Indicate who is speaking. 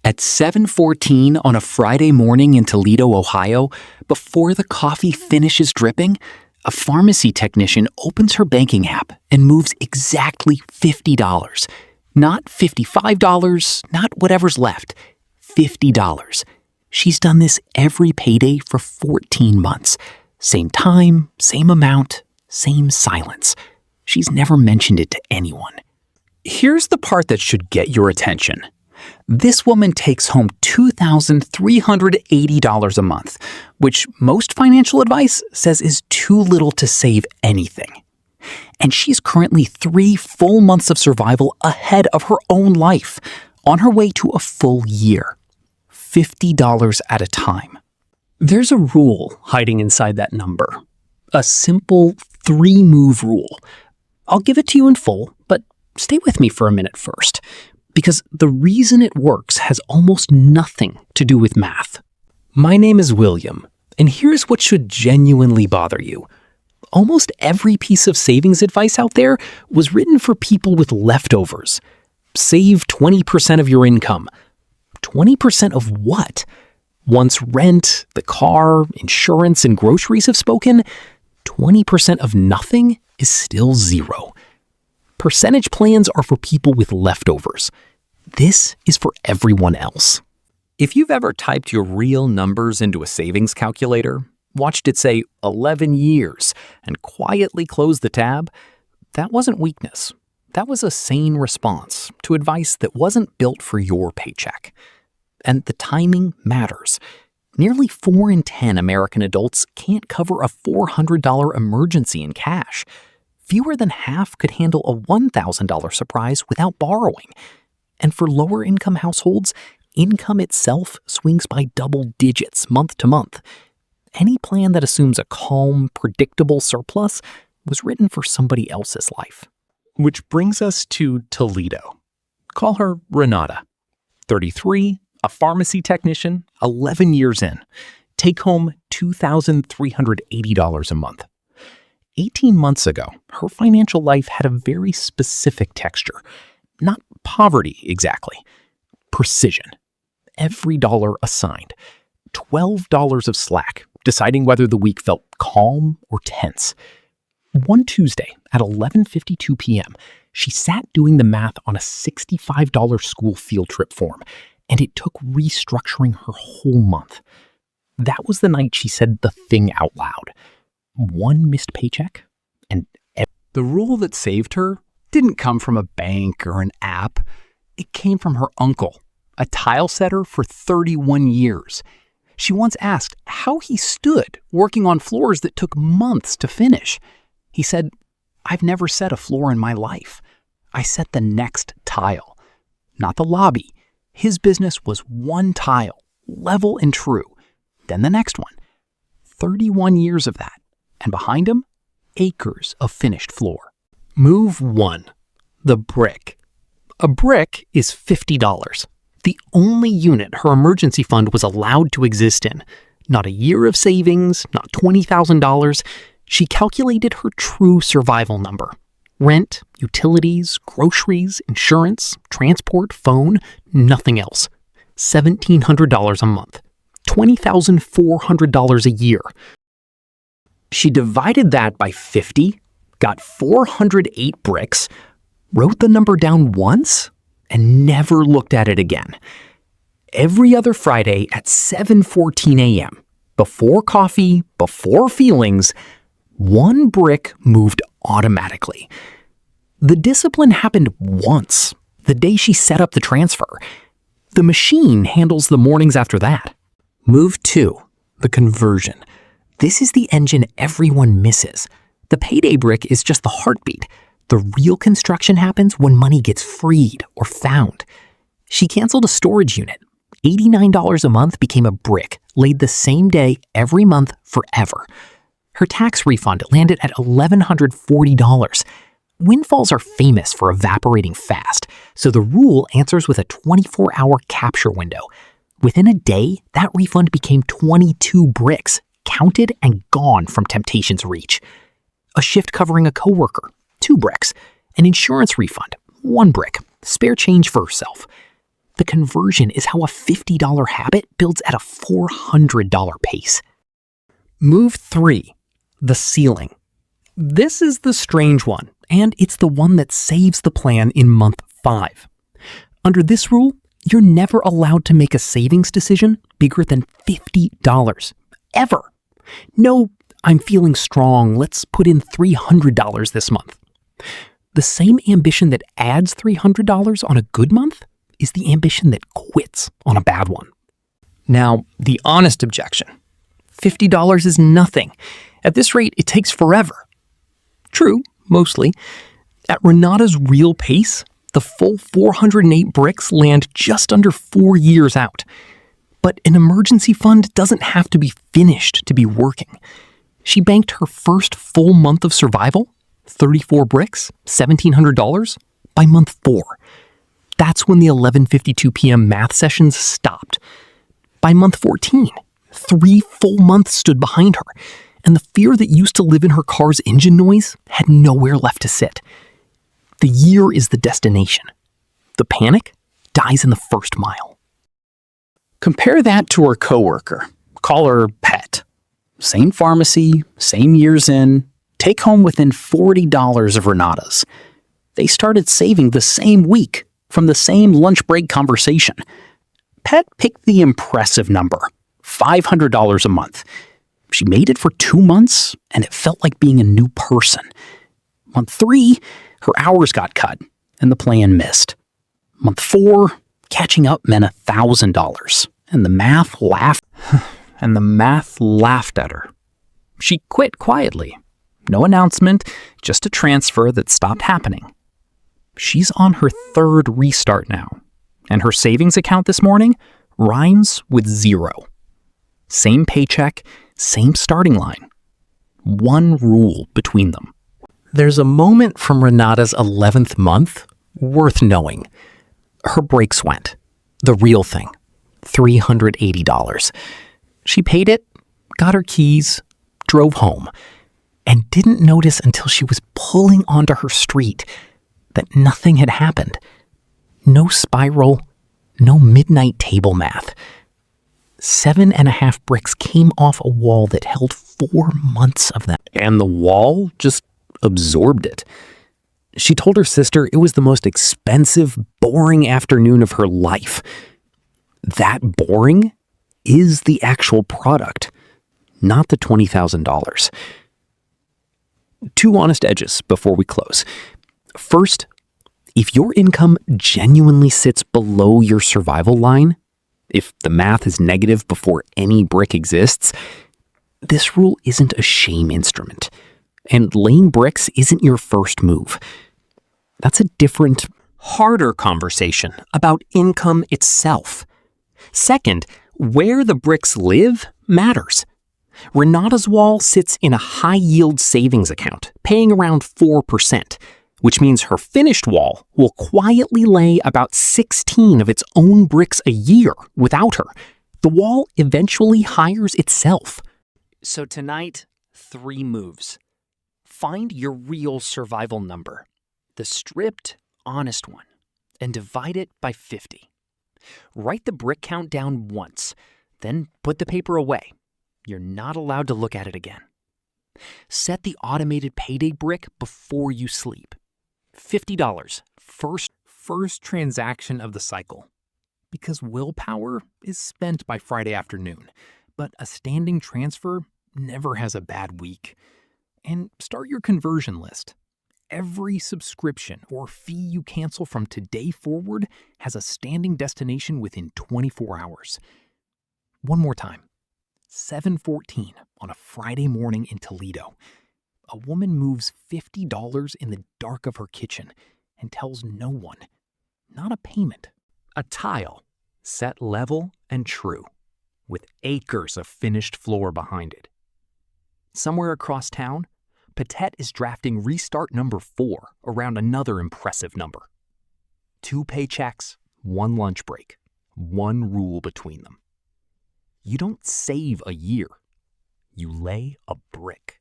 Speaker 1: At 7:14 on a Friday morning in Toledo, Ohio, before the coffee finishes dripping, a pharmacy technician opens her banking app and moves exactly $50. Not $55, not whatever's left. $50. She's done this every payday for 14 months. Same time, same amount, same silence. She's never mentioned it to anyone. Here's the part that should get your attention. This woman takes home $2,380 a month, which most financial advice says is too little to save anything. And she's currently 3 full months of survival ahead of her own life, on her way to a full year. $50 at a time. There's a rule hiding inside that number. A simple 3-move rule. I'll give it to you in full, but stay with me for a minute first. Because the reason it works has almost nothing to do with math. My name is William, and here's what should genuinely bother you. Almost every piece of savings advice out there was written for people with leftovers. Save 20% of your income. 20% of what? Once rent, the car, insurance, and groceries have spoken, 20% of nothing is still zero. Percentage plans are for people with leftovers. This is for everyone else. If you've ever typed your real numbers into a savings calculator, watched it say 11 years, and quietly closed the tab, that wasn't weakness. That was a sane response to advice that wasn't built for your paycheck. And the timing matters. Nearly 4 in 10 American adults can't cover a $400 emergency in cash. Fewer than half could handle a $1,000 surprise without borrowing. And for lower-income households, income itself swings by double digits month to month. Any plan that assumes a calm, predictable surplus was written for somebody else's life. Which brings us to Toledo. Call her Renata. 33, a pharmacy technician, 11 years in. Take home $2,380 a month. 18 months ago, her financial life had a very specific texture. Not poverty, exactly. Precision. Every dollar assigned. $12 of slack, deciding whether the week felt calm or tense. One Tuesday at 11:52 p.m., she sat doing the math on a $65 school field trip form, and it took restructuring her whole month. That was the night she said the thing out loud. One missed paycheck, and the rule that saved her didn't come from a bank or an app. It came from her uncle, a tile setter for 31 years. She once asked how he stood working on floors that took months to finish. He said, "I've never set a floor in my life. I set the next tile." Not the lobby. His business was one tile, level and true. Then the next one. 31 years of that. And behind him, acres of finished floor. Move 1. The brick. A brick is $50. The only unit her emergency fund was allowed to exist in. Not a year of savings, not $20,000. She calculated her true survival number. Rent, utilities, groceries, insurance, transport, phone, nothing else. $1,700 a month. $20,400 a year. She divided that by 50, got 408 bricks, wrote the number down once, and never looked at it again. Every other Friday at 7:14 a.m., before coffee, before feelings, one brick moved automatically. The discipline happened once, the day she set up the transfer. The machine handles the mornings after that. Move 2, the conversion. This is the engine everyone misses. The payday brick is just the heartbeat. The real construction happens when money gets freed or found. She canceled a storage unit. $89 a month became a brick, laid the same day every month forever. Her tax refund landed at $1,140. Windfalls are famous for evaporating fast, so the rule answers with a 24-hour capture window. Within a day, that refund became 22 bricks, counted and gone from temptation's reach. A shift covering a coworker, 2 bricks. An insurance refund, 1 brick, spare change for herself. The conversion is how a $50 habit builds at a $400 pace. Move 3, the ceiling. This is the strange one, and it's the one that saves the plan in month 5. Under this rule, you're never allowed to make a savings decision bigger than $50, ever. No, I'm feeling strong, let's put in $300 this month. The same ambition that adds $300 on a good month is the ambition that quits on a bad one. Now, the honest objection. $50 is nothing. At this rate, it takes forever. True, mostly. At Renata's real pace, the full 408 bricks land just under 4 years out. But an emergency fund doesn't have to be finished to be working. She banked her first full month of survival, 34 bricks, $1,700, by month 4. That's when the 11:52 p.m. math sessions stopped. By month 14, 3 full months stood behind her, and the fear that used to live in her car's engine noise had nowhere left to sit. The year is the destination. The panic dies in the first mile. Compare that to her coworker. Call her Pet. Same pharmacy, same years in, take home within $40 of Renata's. They started saving the same week from the same lunch break conversation. Pet picked the impressive number, $500 a month. She made it for 2 months, and it felt like being a new person. Month 3, her hours got cut, and the plan missed. Month 4, catching up meant $1,000, and the math laughed at her. She quit quietly. No announcement, just a transfer that stopped happening. She's on her 3rd restart now, and her savings account this morning rhymes with 0. Same paycheck, same starting line. One rule between them. There's a moment from Renata's 11th month worth knowing. Her brakes went. The real thing. $380. She paid it, got her keys, drove home, and didn't notice until she was pulling onto her street that nothing had happened. No spiral, no midnight table math. 7.5 bricks came off a wall that held 4 months of them, and the wall just absorbed it. She told her sister it was the most expensive, boring afternoon of her life. That boring is the actual product, not the $20,000. 2 honest edges before we close. First, if your income genuinely sits below your survival line, if the math is negative before any brick exists, this rule isn't a shame instrument. And laying bricks isn't your first move. That's a different, harder conversation about income itself. Second, where the bricks live matters. Renata's wall sits in a high-yield savings account, paying around 4%, which means her finished wall will quietly lay about 16 of its own bricks a year without her. The wall eventually hires itself. So tonight, 3 moves. Find your real survival number, the stripped, honest one, and divide it by 50. Write the brick count down once, then put the paper away. You're not allowed to look at it again. Set the automated payday brick before you sleep. $50, first transaction of the cycle. Because willpower is spent by Friday afternoon, but a standing transfer never has a bad week. And start your conversion list. Every subscription or fee you cancel from today forward has a standing destination within 24 hours. One more time. 7:14 on a Friday morning in Toledo. A woman moves $50 in the dark of her kitchen and tells no one. Not a payment. A tile, set level and true, with acres of finished floor behind it. Somewhere across town, Patet is drafting restart number 4 around another impressive number. 2 paychecks, 1 lunch break, 1 rule between them. You don't save a year. You lay a brick.